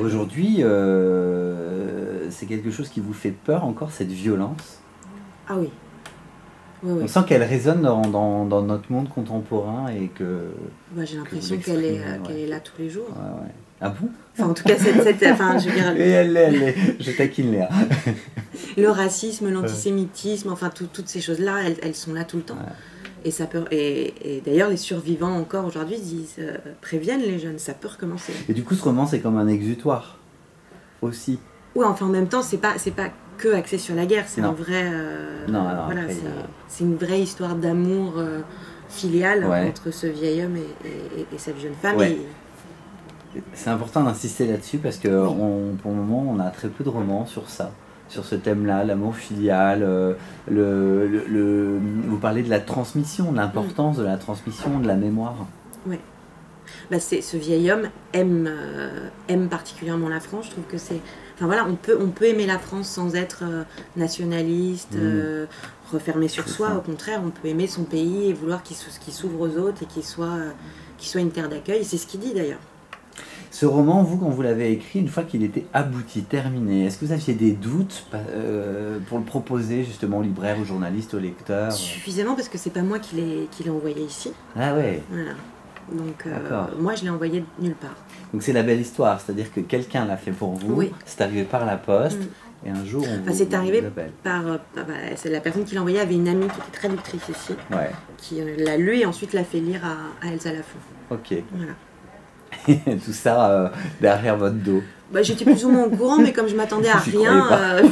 Aujourd'hui, c'est quelque chose qui vous fait peur encore, cette violence? Ah oui. Oui, oui. On sent qu'elle résonne dans notre monde contemporain et que... Bah, j'ai l'impression qu'elle est là tous les jours. Ouais, ouais. Ah bon? Enfin, en tout cas, enfin, je veux dire, Et elle l'est, je taquine Léa. le racisme, l'antisémitisme, enfin, toutes ces choses-là, elles sont là tout le temps. Ouais. Et ça peut, et d'ailleurs, les survivants encore aujourd'hui préviennent les jeunes, ça peut recommencer. Et du coup, ce roman, c'est comme un exutoire aussi. Ouais, enfin, en même temps, c'est pas que axé sur la guerre, c'est un vrai. Non, alors voilà, après, c'est une vraie histoire d'amour filial entre ce vieil homme et cette jeune femme. Ouais. C'est important d'insister là-dessus parce que pour le moment, on a très peu de romans sur ça, sur ce thème-là, l'amour filial. Vous parlez de la transmission, de l'importance de la transmission, de la mémoire. Oui. Bah, ce vieil homme aime particulièrement la France. Je trouve que c'est... Enfin voilà, on peut aimer la France sans être nationaliste, refermé sur soi. Au contraire, on peut aimer son pays et vouloir qu'il s'ouvre aux autres et qu'il soit une terre d'accueil. C'est ce qu'il dit d'ailleurs. Ce roman, vous, quand vous l'avez écrit, une fois qu'il était abouti, terminé, est-ce que vous aviez des doutes pour le proposer justement aux libraires, aux journalistes, aux lecteurs? Suffisamment, parce que c'est pas moi qui l'ai envoyé ici. Ah ouais. Voilà. Donc moi je l'ai envoyé nulle part. Donc c'est la belle histoire, c'est-à-dire que quelqu'un l'a fait pour vous, c'est arrivé par la poste, et un jour on c'est arrivé par... c'est la personne qui l'a envoyé avait une amie qui était traductrice ici, qui l'a lu et ensuite l'a fait lire à Elsa Lafont. Ok. Voilà. Tout ça derrière votre dos. Bah, j'étais plus ou moins au courant, mais comme je m'attendais à rien,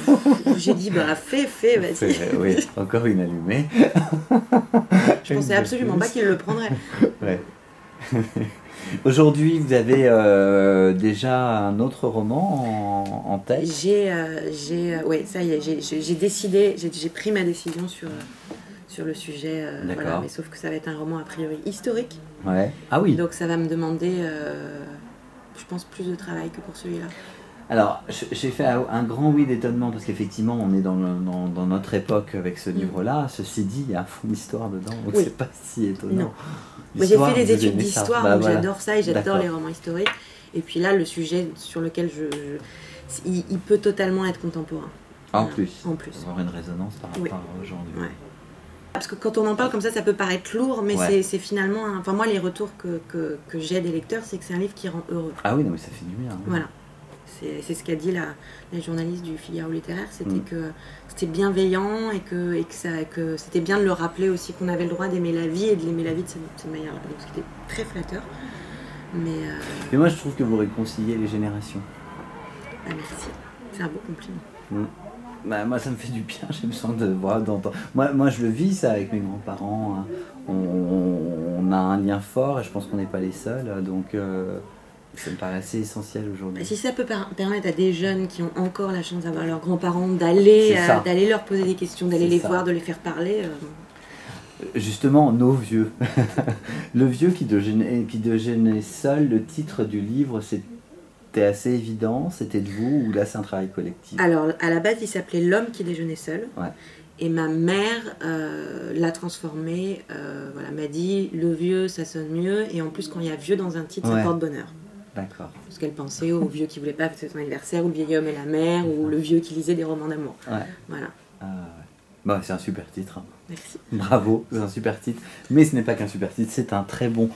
j'ai dit bah fais, vas-y. Oui, encore une allumée. Je pensais absolument pas qu'il le prendrait. Ouais. Aujourd'hui, vous avez déjà un autre roman en tête? Oui, ça y est, j'ai décidé, j'ai pris ma décision sur le sujet. Voilà, mais sauf que ça va être un roman a priori historique. Ouais. Ah oui. Donc ça va me demander, je pense, plus de travail que pour celui-là. Alors, j'ai fait un grand oui d'étonnement parce qu'effectivement, on est dans notre époque avec ce livre-là. Ceci dit, il y a un fond d'histoire dedans, donc c'est pas si étonnant. J'ai fait des études d'histoire, donc j'adore ça et j'adore les romans historiques. Et puis là, le sujet sur lequel il peut totalement être contemporain. En plus. Avoir une résonance par rapport à aujourd'hui. Ouais. Parce que quand on en parle comme ça peut paraître lourd, mais c'est finalement... Enfin, moi, les retours que j'ai des lecteurs, c'est que c'est un livre qui rend heureux. Ah oui, non, mais ça fait du bien. Hein. Voilà. C'est ce qu'a dit la journaliste du Figaro littéraire, c'était que c'était bienveillant et que c'était bien de le rappeler aussi qu'on avait le droit d'aimer la vie et de l'aimer la vie de cette manière-là. Donc c'était très flatteur. Mais moi, je trouve que vous réconciliez les générations. Ah, merci. C'est un beau compliment. Bah, moi ça me fait du bien, j'ai besoin de voir, d'entendre. Moi je le vis ça avec mes grands-parents, hein. On a un lien fort et je pense qu'on n'est pas les seuls, donc ça me paraît assez essentiel aujourd'hui. Si ça peut permettre à des jeunes qui ont encore la chance d'avoir leurs grands-parents d'aller leur poser des questions, d'aller les voir, de les faire parler... Justement, nos vieux. Le vieux qui déjeunait seul, le titre du livre, c'était assez évident, c'était de vous, ou là c'est un travail collectif? Alors, à la base, il s'appelait L'homme qui déjeunait seul. Ouais. Et ma mère l'a transformé, m'a dit le vieux ça sonne mieux, et en plus quand il y a vieux dans un titre, ça porte bonheur. D'accord. Parce qu'elle pensait au vieux qui voulait pas fêter son anniversaire, ou le vieil homme et la mère, ou le vieux qui lisait des romans d'amour. Ouais. Voilà. Bon, c'est un super titre. Merci. Bravo, c'est un super titre. Mais ce n'est pas qu'un super titre, c'est un très bon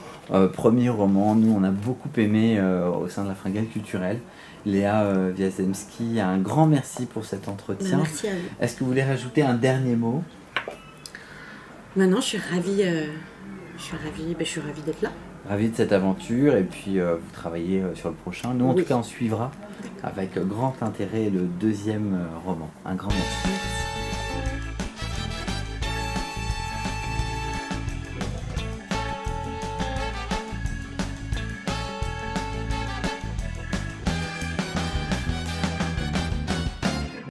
premier roman. Nous, on a beaucoup aimé au sein de la Fringale culturelle. Léa Wiazemski, un grand merci pour cet entretien. Merci à vous. Est-ce que vous voulez rajouter un dernier mot? Non, je suis ravie, je suis ravie d'être là. Ravi de cette aventure, et puis vous travaillez sur le prochain. Nous, en tout cas, on suivra avec grand intérêt le deuxième roman. Un grand merci.